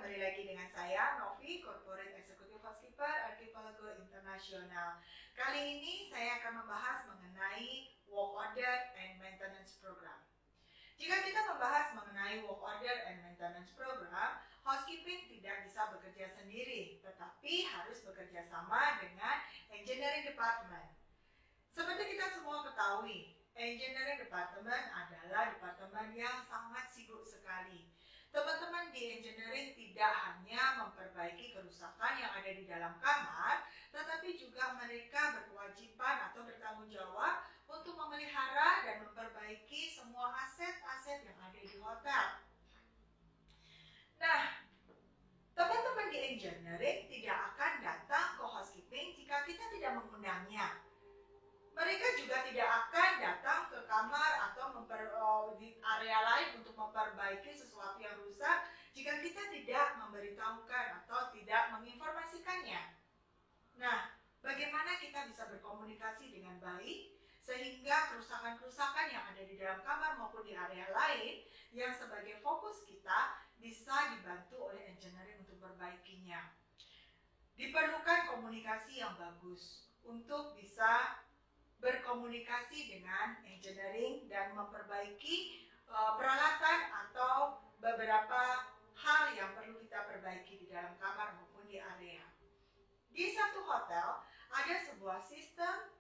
kembali lagi dengan saya, Novi, Corporate Executive Housekeeper Archipelago International. Kali ini saya akan membahas mengenai Work Order and Maintenance Program. Jika kita membahas mengenai Work Order and Maintenance Program, housekeeping tidak bisa bekerja sendiri, tetapi harus bekerja sama dengan Engineering Department. Seperti kita semua ketahui, Engineering Department adalah departemen yang sangat sibuk sekali. Teman-teman di engineering tidak hanya memperbaiki kerusakan yang ada di dalam kamar, tetapi juga mereka berkewajiban atau bertanggung jawab untuk memelihara dan memperbaiki semua aset-aset yang ada di hotel. Nah, teman-teman di engineering tidak akan datang ke housekeeping jika kita tidak mengundangnya. Mereka juga tidak akan datang ke kamar atau di area lain untuk memperbaiki sesuatu yang rusak jika kita tidak memberitahukan atau tidak menginformasikannya. Nah, bagaimana kita bisa berkomunikasi dengan baik sehingga kerusakan-kerusakan yang ada di dalam kamar maupun di area lain yang sebagai fokus kita bisa dibantu oleh engineering untuk memperbaikinya. Diperlukan komunikasi yang bagus untuk bisa berkomunikasi dengan engineering dan memperbaiki peralatan atau beberapa hal yang perlu kita perbaiki di dalam kamar maupun di area. Di satu hotel ada sebuah sistem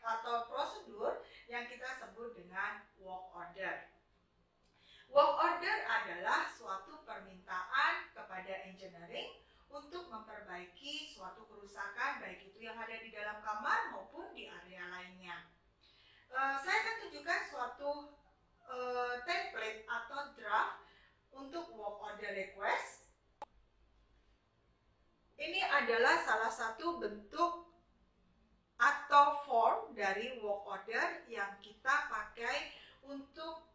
atau prosedur yang kita sebut dengan work order. Work order adalah suatu permintaan kepada engineering untuk memperbaiki suatu kerusakan baik itu yang ada di dalam kamar maupun di area lainnya. Saya akan tunjukkan suatu template atau draft untuk work order request. Ini adalah salah satu bentuk atau form dari work order yang kita pakai untuk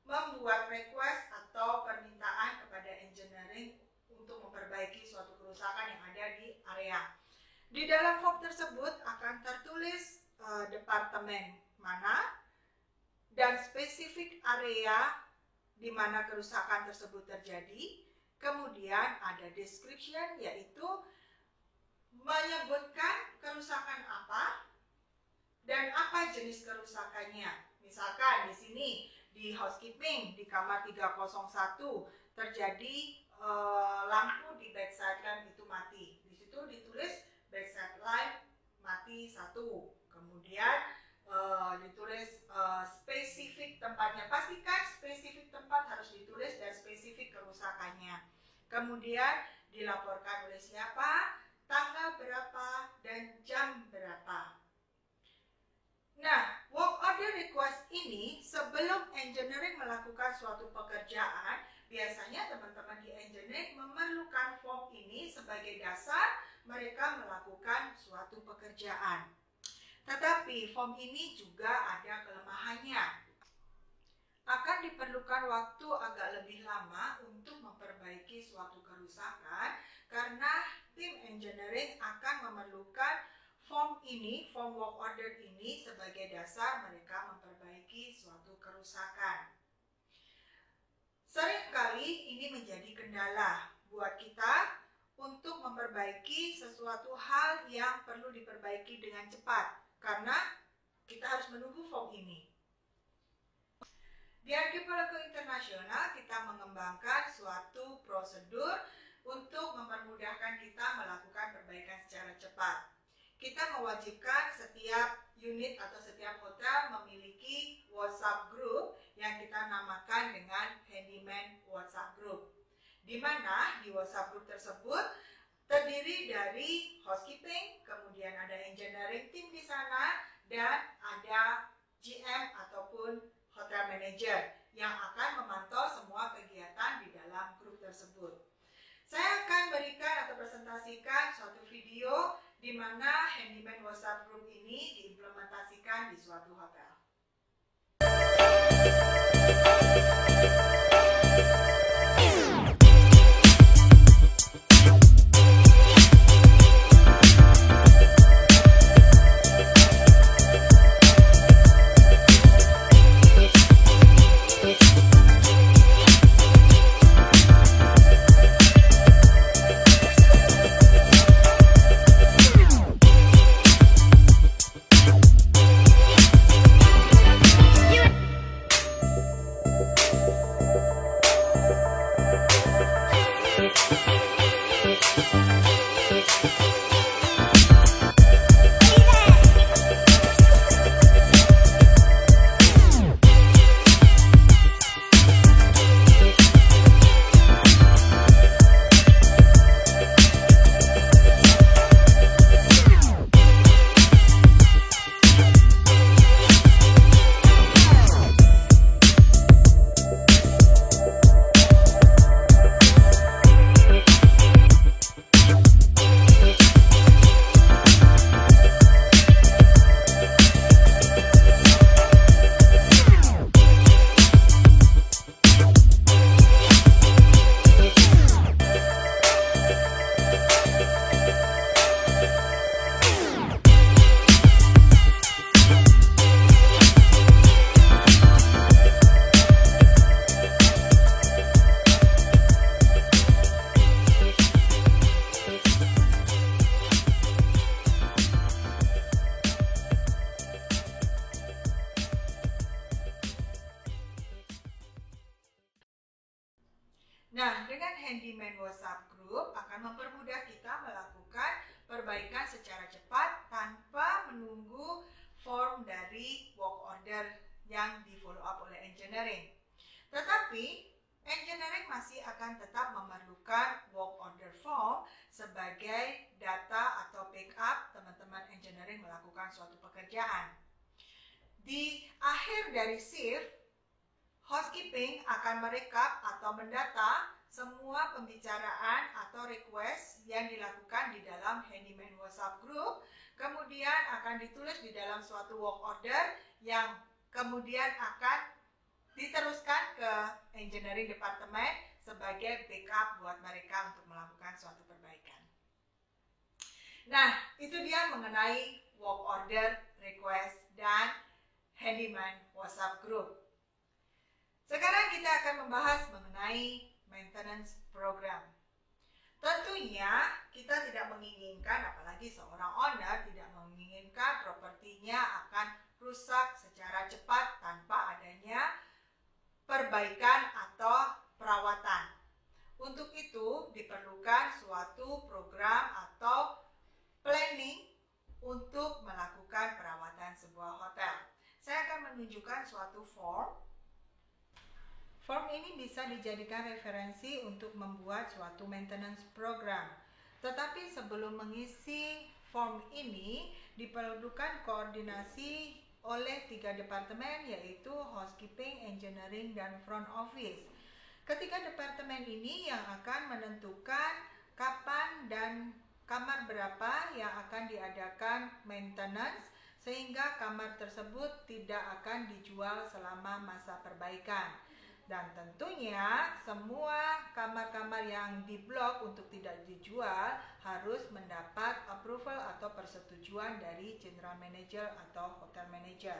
membuat request atau permintaan kepada engineering untuk memperbaiki suatu kerusakan yang ada di area. Di dalam form tersebut akan tertulis departemen mana dan spesifik area di mana kerusakan tersebut terjadi. Kemudian ada description, yaitu menyebutkan kerusakan apa dan apa jenis kerusakannya. Misalkan di sini di housekeeping di kamar 301 terjadi lampu di bedside lamp itu mati. Di situ ditulis bedside lamp mati 1. Kemudian ditulis spesifik tempatnya. Pastikan spesifik tempat harus ditulis dan spesifik kerusakannya. Kemudian dilaporkan oleh siapa, tanggal berapa, dan jam berapa. Nah, work order request ini sebelum engineering melakukan suatu pekerjaan, biasanya teman-teman di engineering memerlukan form ini sebagai dasar mereka melakukan suatu pekerjaan. Tetapi form ini juga ada kelemahannya. Akan diperlukan waktu agak lebih lama untuk memperbaiki suatu kerusakan karena tim engineering akan memerlukan form work order ini sebagai dasar mereka memperbaiki suatu kerusakan. Seringkali ini menjadi kendala buat kita untuk memperbaiki sesuatu hal yang perlu diperbaiki dengan cepat karena kita harus menunggu form ini. Di Archipelago International kita mengembangkan suatu prosedur untuk mempermudahkan kita melakukan perbaikan secara cepat. Kita mewajibkan setiap unit atau setiap hotel memiliki WhatsApp group yang kita namakan dengan Handyman WhatsApp Group. Di mana di WhatsApp group tersebut terdiri dari housekeeping, kemudian ada engineering team di sana, dan ada GM ataupun hotel manager yang akan memantau semua kegiatan di dalam grup tersebut. Saya akan berikan atau presentasikan suatu video di mana Handyman WhatsApp Group ini diimplementasikan di suatu hotel. Nah, dengan Handyman WhatsApp Group akan mempermudah kita melakukan perbaikan secara cepat tanpa menunggu form dari work order yang di follow up oleh engineering. Tetapi engineering masih akan tetap memerlukan work order form sebagai data atau backup teman-teman engineering melakukan suatu pekerjaan. Di akhir dari shift, housekeeping akan merekap atau mendata semua pembicaraan atau request yang dilakukan di dalam Handyman WhatsApp Group, kemudian akan ditulis di dalam suatu work order yang kemudian akan diteruskan ke engineering department sebagai backup buat mereka untuk melakukan suatu perbaikan. Nah, itu dia mengenai work order, request, dan Handyman WhatsApp Group. Sekarang kita akan membahas mengenai maintenance program. Tentunya kita tidak menginginkan, apalagi seorang owner tidak menginginkan propertinya akan rusak secara cepat tanpa adanya perbaikan atau perawatan. Untuk itu diperlukan suatu program atau planning untuk melakukan perawatan sebuah hotel. Saya akan menunjukkan suatu form. Form ini bisa dijadikan referensi untuk membuat suatu maintenance program. Tetapi sebelum mengisi form ini diperlukan koordinasi oleh 3 departemen, yaitu housekeeping, engineering, dan front office. Ketiga departemen ini yang akan menentukan kapan dan kamar berapa yang akan diadakan maintenance, sehingga kamar tersebut tidak akan dijual selama masa perbaikan. Dan tentunya semua kamar-kamar yang diblok untuk tidak dijual harus mendapat approval atau persetujuan dari general manager atau hotel manager.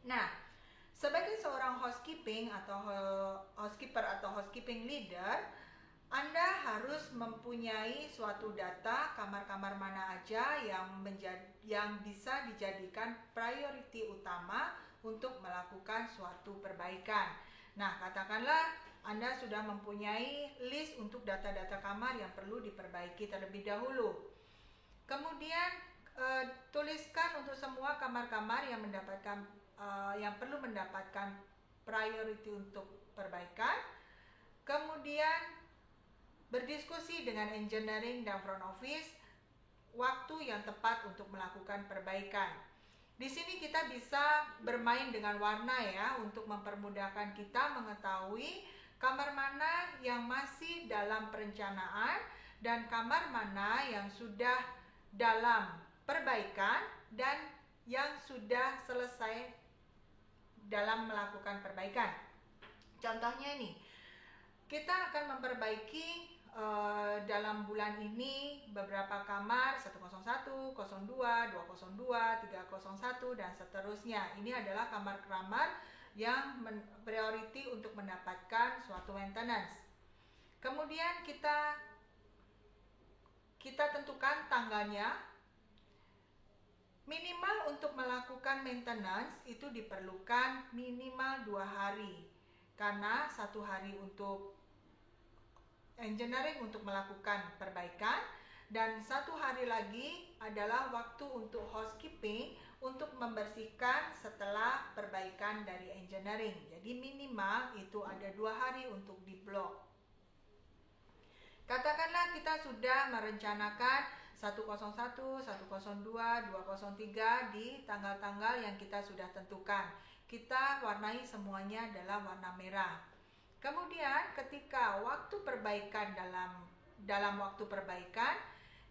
Nah, sebagai seorang housekeeping atau housekeeper atau housekeeping leader, Anda harus mempunyai suatu data kamar-kamar mana aja yang bisa dijadikan priority utama untuk melakukan suatu perbaikan. Nah, katakanlah Anda sudah mempunyai list untuk data-data kamar yang perlu diperbaiki terlebih dahulu. Kemudian tuliskan untuk semua kamar-kamar yang perlu mendapatkan priority untuk perbaikan. Kemudian berdiskusi dengan engineering dan front office waktu yang tepat untuk melakukan perbaikan. Di sini kita bisa bermain dengan warna ya, untuk mempermudahkan kita mengetahui kamar mana yang masih dalam perencanaan dan kamar mana yang sudah dalam perbaikan dan yang sudah selesai dalam melakukan perbaikan. Contohnya ini, kita akan memperbaiki dalam bulan ini beberapa kamar 101, 02, 202, 301 dan seterusnya. Ini adalah kamar-kamar yang priority untuk mendapatkan suatu maintenance. Kemudian kita tentukan tanggalnya. Minimal untuk melakukan maintenance itu diperlukan minimal 2 hari, karena 1 hari untuk engineering untuk melakukan perbaikan dan 1 hari lagi adalah waktu untuk housekeeping untuk membersihkan setelah perbaikan dari engineering. Jadi minimal itu ada 2 hari untuk diblok. Katakanlah kita sudah merencanakan 101, 102, 203 di tanggal-tanggal yang kita sudah tentukan. Kita warnai semuanya adalah warna merah. Kemudian ketika waktu perbaikan dalam waktu perbaikan,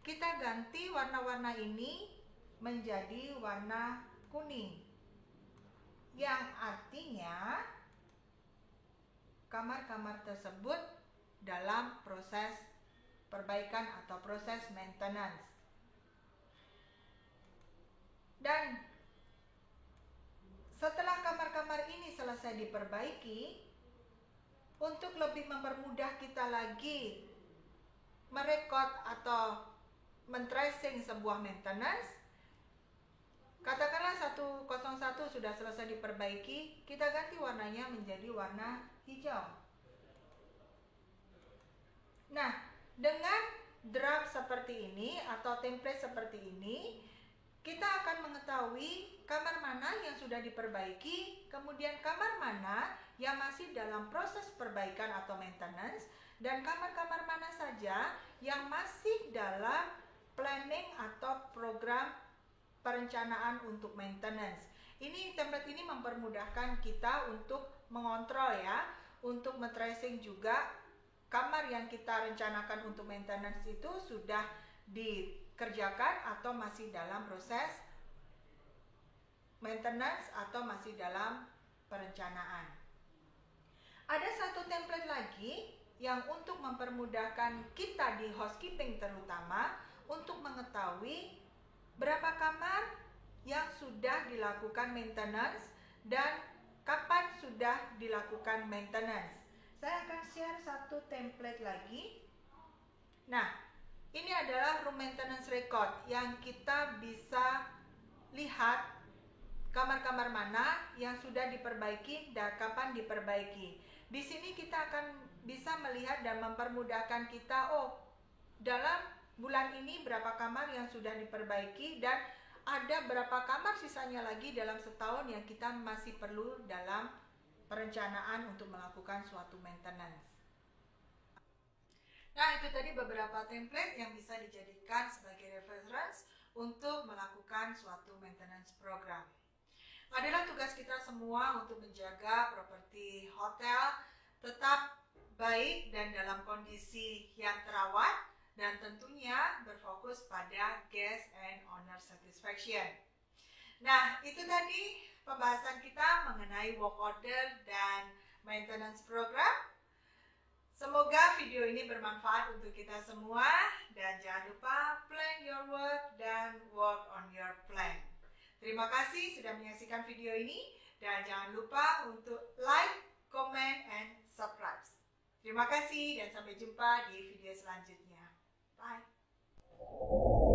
kita ganti warna-warna ini menjadi warna kuning. Yang artinya kamar-kamar tersebut dalam proses perbaikan atau proses maintenance. Dan setelah kamar-kamar ini selesai diperbaiki, untuk lebih mempermudah kita lagi merekod atau men-tracing sebuah maintenance, katakanlah 101 sudah selesai diperbaiki, kita ganti warnanya menjadi warna hijau. Nah, dengan draft seperti ini atau template seperti ini, kita akan mengetahui kamar mana yang sudah diperbaiki, kemudian kamar mana yang masih dalam proses perbaikan atau maintenance, dan kamar-kamar mana saja yang masih dalam planning atau program perencanaan untuk maintenance. Ini template ini mempermudahkan kita untuk mengontrol ya, untuk men-tracing juga kamar yang kita rencanakan untuk maintenance itu sudah dikerjakan atau masih dalam proses maintenance atau masih dalam perencanaan. Ada satu template lagi yang untuk mempermudahkan kita di housekeeping terutama untuk mengetahui berapa kamar yang sudah dilakukan maintenance dan kapan sudah dilakukan maintenance. Saya akan share satu template lagi. Nah, ini adalah room maintenance record yang kita bisa lihat kamar-kamar mana yang sudah diperbaiki dan kapan diperbaiki. Di sini kita akan bisa melihat dan mempermudahkan kita, dalam bulan ini berapa kamar yang sudah diperbaiki dan ada berapa kamar sisanya lagi dalam setahun yang kita masih perlu dalam perencanaan untuk melakukan suatu maintenance. Nah, itu tadi beberapa template yang bisa dijadikan sebagai reference untuk melakukan suatu maintenance program. Adalah tugas kita semua untuk menjaga properti hotel tetap baik dan dalam kondisi yang terawat dan tentunya berfokus pada guest and owner satisfaction. Nah, itu tadi pembahasan kita mengenai work order dan maintenance program. Semoga video ini bermanfaat untuk kita semua dan jangan lupa plan your work dan work on your plan. Terima kasih sudah menyaksikan video ini dan jangan lupa untuk like, comment, and subscribe. Terima kasih dan sampai jumpa di video selanjutnya. Bye.